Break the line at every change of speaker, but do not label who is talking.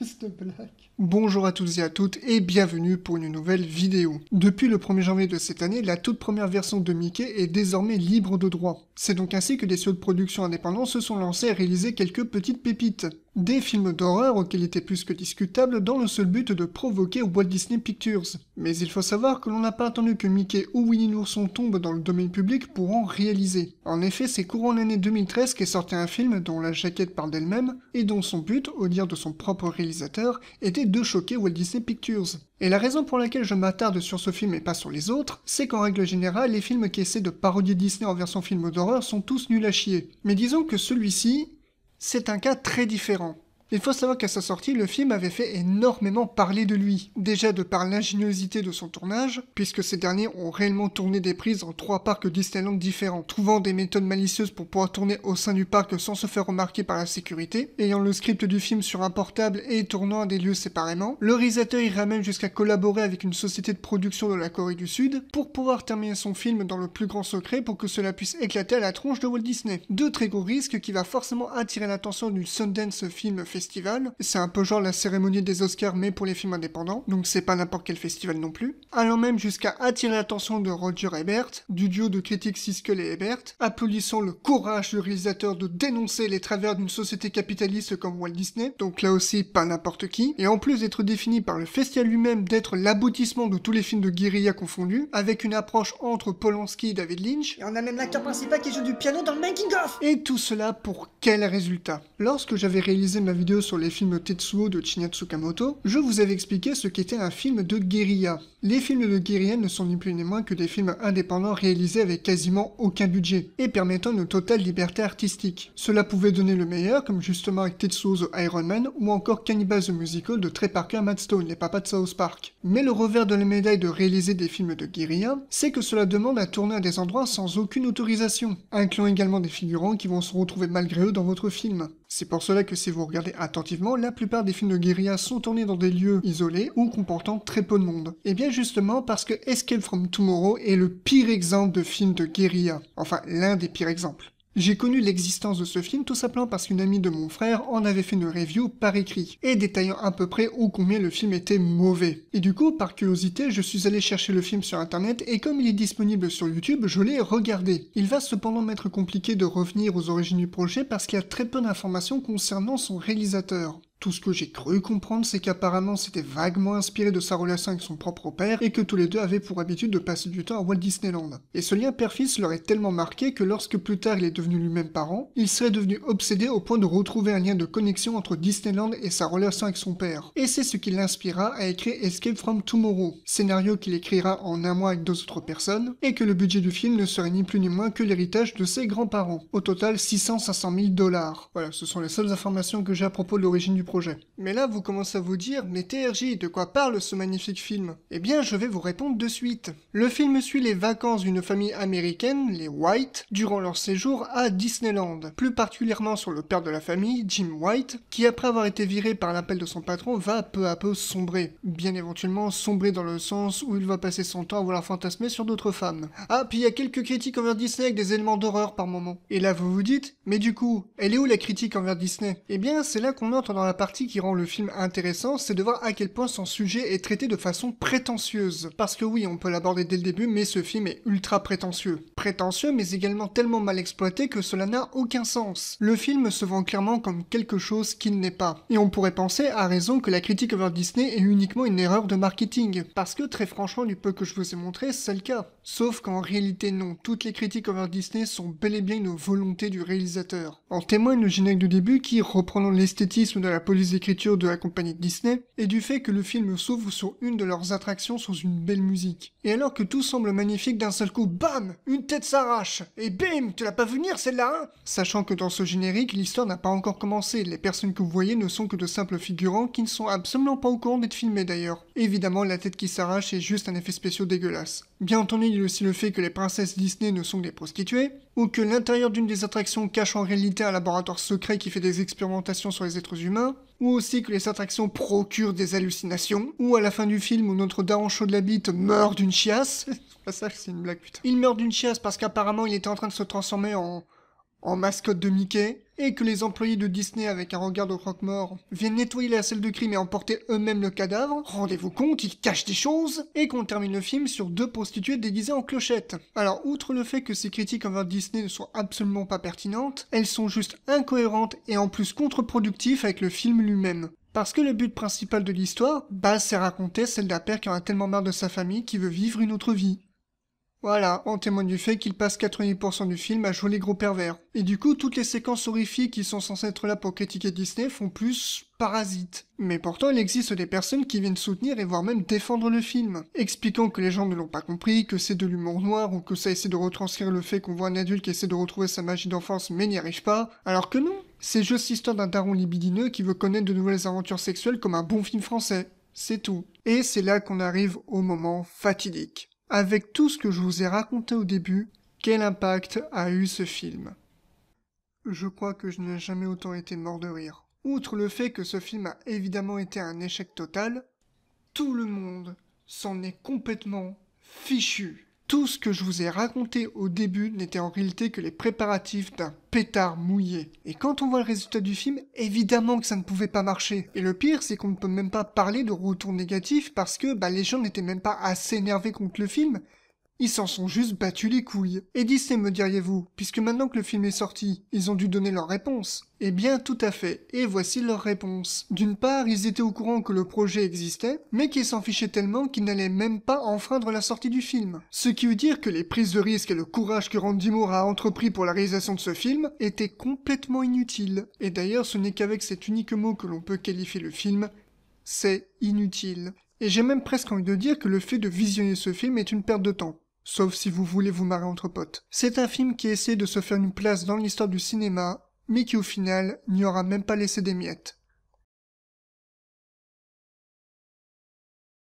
Cette blague. Bonjour à tous et à toutes et bienvenue pour une nouvelle vidéo. Depuis le 1er janvier de cette année, la toute première version de Mickey est désormais libre de droit. C'est donc ainsi que des studios de production indépendants se sont lancés à réaliser quelques petites pépites. Des films d'horreur aux qualités plus que discutables dans le seul but de provoquer Walt Disney Pictures. Mais il faut savoir que l'on n'a pas attendu que Mickey ou Winnie l'ourson tombent dans le domaine public pour en réaliser. En effet, c'est courant l'année 2013 qu'est sorti un film dont la jaquette parle d'elle-même et dont son but, au dire de son propre réalisateur, était de choquer Walt Disney Pictures. Et la raison pour laquelle je m'attarde sur ce film et pas sur les autres, c'est qu'en règle générale, les films qui essaient de parodier Disney en version film d'horreur sont tous nuls à chier. Mais disons que celui-ci, c'est un cas très différent. Il faut savoir qu'à sa sortie, le film avait fait énormément parler de lui. Déjà de par l'ingéniosité de son tournage, puisque ces derniers ont réellement tourné des prises en 3 parcs Disneyland différents, trouvant des méthodes malicieuses pour pouvoir tourner au sein du parc sans se faire remarquer par la sécurité, ayant le script du film sur un portable et tournant à des lieux séparément. Le réalisateur ira même jusqu'à collaborer avec une société de production de la Corée du Sud pour pouvoir terminer son film dans le plus grand secret pour que cela puisse éclater à la tronche de Walt Disney. Deux très gros risques qui va forcément attirer l'attention du Sundance Film Festival. C'est un peu genre la cérémonie des Oscars mais pour les films indépendants, donc c'est pas n'importe quel festival non plus. Allant même jusqu'à attirer l'attention de Roger Ebert, du duo de critiques Siskel et Ebert, applaudissant le courage du réalisateur de dénoncer les travers d'une société capitaliste comme Walt Disney, donc là aussi pas n'importe qui, et en plus d'être défini par le festival lui-même d'être l'aboutissement de tous les films de guérilla confondus, avec une approche entre Polanski et David Lynch,
Et on a même l'acteur principal qui joue du piano dans le making-of.
et tout cela pour quel résultat? Lorsque j'avais réalisé ma vidéo sur les films Tetsuo de Shinya Tsukamoto, je vous avais expliqué ce qu'était un film de guérilla. Les films de guérilla ne sont ni plus ni moins que des films indépendants réalisés avec quasiment aucun budget, et permettant une totale liberté artistique. Cela pouvait donner le meilleur, comme justement avec Tetsuo The Iron Man, ou encore Cannibal the Musical de Trey Parker et Matt Stone, les papas de South Park. Mais le revers de la médaille de réaliser des films de guérilla, c'est que cela demande à tourner à des endroits sans aucune autorisation, incluant également des figurants qui vont se retrouver malgré eux dans votre film. C'est pour cela que si vous regardez attentivement, la plupart des films de guérilla sont tournés dans des lieux isolés ou comportant très peu de monde. Et bien justement parce que Escape from Tomorrow est le pire exemple de film de guérilla. Enfin, l'un des pires exemples. J'ai connu l'existence de ce film tout simplement parce qu'une amie de mon frère en avait fait une review par écrit, et détaillant à peu près ô combien le film était mauvais. Et du coup, par curiosité, je suis allé chercher le film sur internet, et comme il est disponible sur YouTube, je l'ai regardé. Il va cependant m'être compliqué de revenir aux origines du projet parce qu'il y a très peu d'informations concernant son réalisateur. Tout ce que j'ai cru comprendre, c'est qu'apparemment c'était vaguement inspiré de sa relation avec son propre père et que tous les deux avaient pour habitude de passer du temps à Walt Disneyland. Et ce lien père-fils leur est tellement marqué que lorsque plus tard il est devenu lui-même parent, il serait devenu obsédé au point de retrouver un lien de connexion entre Disneyland et sa relation avec son père. Et c'est ce qui l'inspira à écrire Escape from Tomorrow, scénario qu'il écrira en un mois avec 2 autres personnes, et que le budget du film ne serait ni plus ni moins que l'héritage de ses grands-parents. Au total, 600-500 000 $. Voilà, ce sont les seules informations que j'ai à propos de l'origine du projet. Mais là, vous commencez à vous dire, mais TRJ, de quoi parle ce magnifique film? Eh bien, je vais vous répondre de suite. Le film suit les vacances d'une famille américaine, les White, durant leur séjour à Disneyland. Plus particulièrement sur le père de la famille, Jim White, qui après avoir été viré par l'appel de son patron, va peu à peu sombrer. Bien éventuellement sombrer dans le sens où il va passer son temps à vouloir fantasmer sur d'autres femmes. Ah, puis il y a quelques critiques envers Disney avec des éléments d'horreur par moment. Et là, vous vous dites, mais du coup, elle est où la critique envers Disney? Eh bien, c'est là qu'on entre dans la partie qui rend le film intéressant, c'est de voir à quel point son sujet est traité de façon prétentieuse. Parce que oui, on peut l'aborder dès le début, mais ce film est ultra prétentieux. Prétentieux, mais également tellement mal exploité que cela n'a aucun sens. Le film se vend clairement comme quelque chose qu'il n'est pas. Et on pourrait penser, à raison, que la critique envers Disney est uniquement une erreur de marketing. Parce que très franchement, du peu que je vous ai montré, c'est le cas. Sauf qu'en réalité non, toutes les critiques envers Disney sont bel et bien une volonté du réalisateur. En témoigne le générique du début qui, reprenant l'esthétisme de la police d'écriture de la compagnie Disney, et du fait que le film s'ouvre sur une de leurs attractions sous une belle musique. Et alors que tout semble magnifique d'un seul coup, bam! Une tête s'arrache! Et bim! Tu l'as pas vu venir celle-là, hein? Sachant que dans ce générique, l'histoire n'a pas encore commencé, les personnes que vous voyez ne sont que de simples figurants qui ne sont absolument pas au courant d'être filmés d'ailleurs. Évidemment, la tête qui s'arrache est juste un effet spécial dégueulasse. Bien entendu, il y a aussi le fait que les princesses Disney ne sont que des prostituées, ou que l'intérieur d'une des attractions cache en réalité un laboratoire secret qui fait des expérimentations sur les êtres humains, ou aussi que les attractions procurent des hallucinations, ou à la fin du film où notre daron chaud de la bite meurt d'une chiasse. C'est pas ça, c'est une blague, putain. Il meurt d'une chiasse parce qu'apparemment il était en train de se transformer en mascotte de Mickey, et que les employés de Disney avec un regard de croque-mort viennent nettoyer la salle de crime et emporter eux-mêmes le cadavre, rendez-vous compte, ils cachent des choses, et qu'on termine le film sur 2 prostituées déguisées en clochettes. Alors, outre le fait que ces critiques envers Disney ne sont absolument pas pertinentes, elles sont juste incohérentes et en plus contre-productives avec le film lui-même. Parce que le but principal de l'histoire, c'est raconter celle d'un père qui en a tellement marre de sa famille qu'il veut vivre une autre vie. Voilà, en témoigne du fait qu'il passe 90% du film à jouer les gros pervers. Et du coup, toutes les séquences horrifiques qui sont censées être là pour critiquer Disney font plus parasite. Mais pourtant, il existe des personnes qui viennent soutenir et voire même défendre le film, expliquant que les gens ne l'ont pas compris, que c'est de l'humour noir ou que ça essaie de retranscrire le fait qu'on voit un adulte qui essaie de retrouver sa magie d'enfance mais n'y arrive pas, alors que non. C'est juste l'histoire d'un daron libidineux qui veut connaître de nouvelles aventures sexuelles comme un bon film français. C'est tout. Et c'est là qu'on arrive au moment fatidique. Avec tout ce que je vous ai raconté au début, quel impact a eu ce film? Je crois que je n'ai jamais autant été mort de rire. Outre le fait que ce film a évidemment été un échec total, tout le monde s'en est complètement fichu. Tout ce que je vous ai raconté au début n'était en réalité que les préparatifs d'un pétard mouillé. Et quand on voit le résultat du film, évidemment que ça ne pouvait pas marcher. Et le pire, c'est qu'on ne peut même pas parler de retour négatif parce que les gens n'étaient même pas assez énervés contre le film. Ils s'en sont juste battus les couilles. Et Disney, me diriez-vous, puisque maintenant que le film est sorti, ils ont dû donner leur réponse. Eh bien, tout à fait, et voici leur réponse. D'une part, ils étaient au courant que le projet existait, mais qu'ils s'en fichaient tellement qu'ils n'allaient même pas enfreindre la sortie du film. Ce qui veut dire que les prises de risque et le courage que Randy Moore a entrepris pour la réalisation de ce film étaient complètement inutiles. Et d'ailleurs, ce n'est qu'avec cet unique mot que l'on peut qualifier le film, c'est inutile. Et j'ai même presque envie de dire que le fait de visionner ce film est une perte de temps. Sauf si vous voulez vous marrer entre potes. C'est un film qui essaie de se faire une place dans l'histoire du cinéma, mais qui au final n'y aura même pas laissé des miettes.